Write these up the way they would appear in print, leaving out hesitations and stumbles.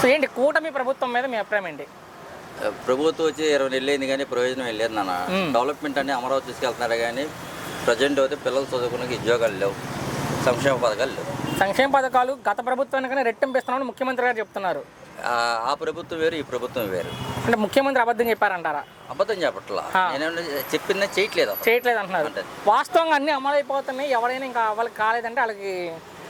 So ఏంటి కూటమి ప్రభుత్వం మీద మీ అభిప్రాయం ఏంటి? ప్రభుత్వం వచ్చి 20 నెలలు అయింది కానీ ప్రయోజనం వెళ్ళలేదు నాన్న. డెవలప్మెంట్ అని అమరావతి తీసుకెళ్తున్నారు కానీ ప్రజెంట్ అయితే పిల్లలు చదువుకునే ఉద్యోగాలు లేవు, సంక్షేమ పథకాలు లేవు. సంక్షేమ పథకాలు గత ప్రభుత్వానికన్నా రెట్టింపిస్తున్నామని ముఖ్యమంత్రి గారు చెప్తున్నారు. ఆ ప్రభుత్వం వేరు, ఈ ప్రభుత్వం వేరు. అంటే ముఖ్యమంత్రి అబద్ధం చెప్పారంటారా? అబద్ధం చెప్పట్లా, నేను చెప్పిందే చేయట్లేదు అంటున్నారు. వాస్తవంగా అన్ని అమలు అయిపోతున్నాయి, ఎవరైనా ఇంకా వాళ్ళకి కాలేదంటే వాళ్ళకి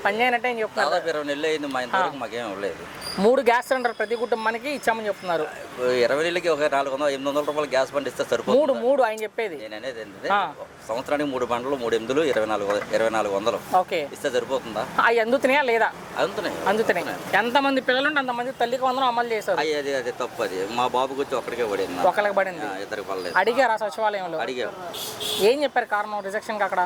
పని చేయనట్టే అని చెప్తున్నారు. దాదాపు 20 నెలలు అయింది, మా ఇంతవరకు మాకేం ఇవ్వలేదు. 3 గ్యాస్ సిలిండర్ ప్రతి కుటుంబానికి ఇచ్చామని చెప్తున్నారు. 20 నెలలకి ఒక 400-800 రూపాయలు గ్యాస్ బండ్ ఇస్తే సరిపోతుంది. 3 ఆయన చెప్పేది. నేను అనేది ఏంటంటే సంవత్సరానికి 3 బండ్లు 3 ఎనిమిదిలు 2400 ఓకే ఇస్తే సరిపోతుందా? అవి అందుతున్నాయా లేదా? అందుతున్నాయి. ఎంతమంది పిల్లలు ఉంటే అంతమంది తల్లికి వందనం అమలు చేశారు. అది తప్పు. అది మా బాబుకి వచ్చి ఒక్కడికే పడింది, ఒకరికి పడింది, ఇద్దరికి పడలేదు. అడిగారా సచివాలయంలో? అడిగారు. ఏం చెప్పారు కారణం రిజెక్షన్? అక్కడ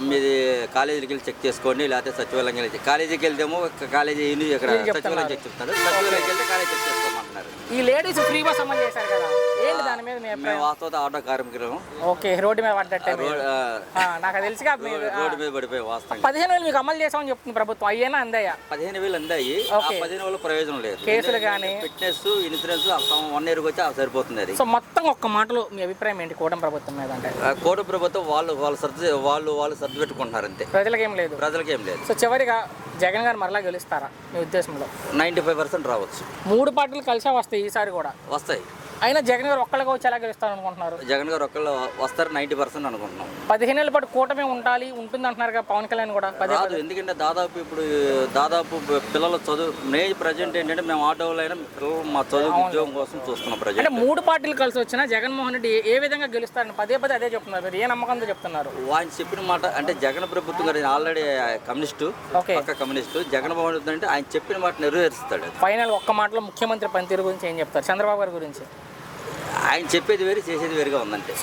మీది కాలేజీకి వెళ్ళి చెక్ చేసుకోండి, లేకపోతే సచివాలయం వెళ్ళి. కాలేజీకి వెళ్తేమో కాలేజీ ఇక్కడ సచివాలయం చెక్ చెప్తారు, సచివాలయంకి వెళ్తే కాలేజీ చెక్ చేసుకోమంటున్నారు. ఈ లేడీస్ ఫ్రీ బస్ అమలు చేశారు కదా, ఏంటి దాని మీద మేము వాస్తవ ఆటో కార్మికులు. ఓకే, రోడ్డు మీద పడ్డట్టే. నాకు తెలిసిగా రోడ్డు మీద పడిపోయి వాస్తవం 15,000 మీకు అమలు చేసామని చెప్తుంది ప్రభుత్వం. అయ్యేనా అందాయా? 15,000 అందాయి. 15,000 ప్రయోజనం లేదు. కేసులు కానీ ఫిట్నెస్ ఇన్సూరెన్స్ 1 ఇయర్కి వచ్చి సరిపోతుంది. అది సో మొత్తం ఒక్క మాటలో మీ అభిప్రాయం ఏంటి కూటమి ప్రభుత్వం మీద? అంటే కూటమి ప్రభుత్వం వాళ్ళు సర్ది పెట్టుకుంటున్నారు అంతే, ప్రజలకి ఏం లేదు. సో చివరిగా జగన్ గారు మరలా గెలుస్తారా మీ ఉద్దేశంలో? 95% రావచ్చు. 3 పార్టీలు కలిసే వస్తాయి ఈసారి కూడా. వస్తాయి. అయినా జగన్ గారు ఒక్కళ్ళగా వచ్చి ఎలా గెలుస్తారు అనుకుంటున్నారు? జగన్ గారు ఒక్కళ్ళు వస్తారు, 90% అనుకుంటున్నాం. 15 ఏళ్ళ పాటు కూటమి ఉంటుంది అంటున్నారు కదా పవన్ కళ్యాణ్ కూడా. రాదు, ఎందుకంటే దాదాపు పిల్లల చదువు ప్రజెంట్ ఏంటంటే మేము ఆటోలో అయినా పిల్లలు మా చదువు ఉద్యోగం కోసం చూస్తున్నాం ప్రజెంట్. అంటే 3 పార్టీలు కలిసి వచ్చినా జగన్మోహన్ రెడ్డి ఏ విధంగా గెలుస్తారని పదే అదే చెప్తున్నారు. మీరు ఏ నమ్మకంతో చెప్తున్నారు? ఆయన చెప్పిన మాట అంటే జగన్ ప్రభుత్వం గారు ఆల్రెడీ కమ్యూనిస్టు, పక్క కమ్యూనిస్టు. జగన్మోహన్ రెడ్డి అంటే ఆయన చెప్పిన మాట నెరవేరుస్తాడు. ఫైనల్ ఒక్క మాటలో ముఖ్యమంత్రి పనితీరు గురించి ఏం చెప్తారు? చంద్రబాబు గారి గురించి ఆయన చెప్పేది వేరు, చేసేది వేరుగా ఉందంటే.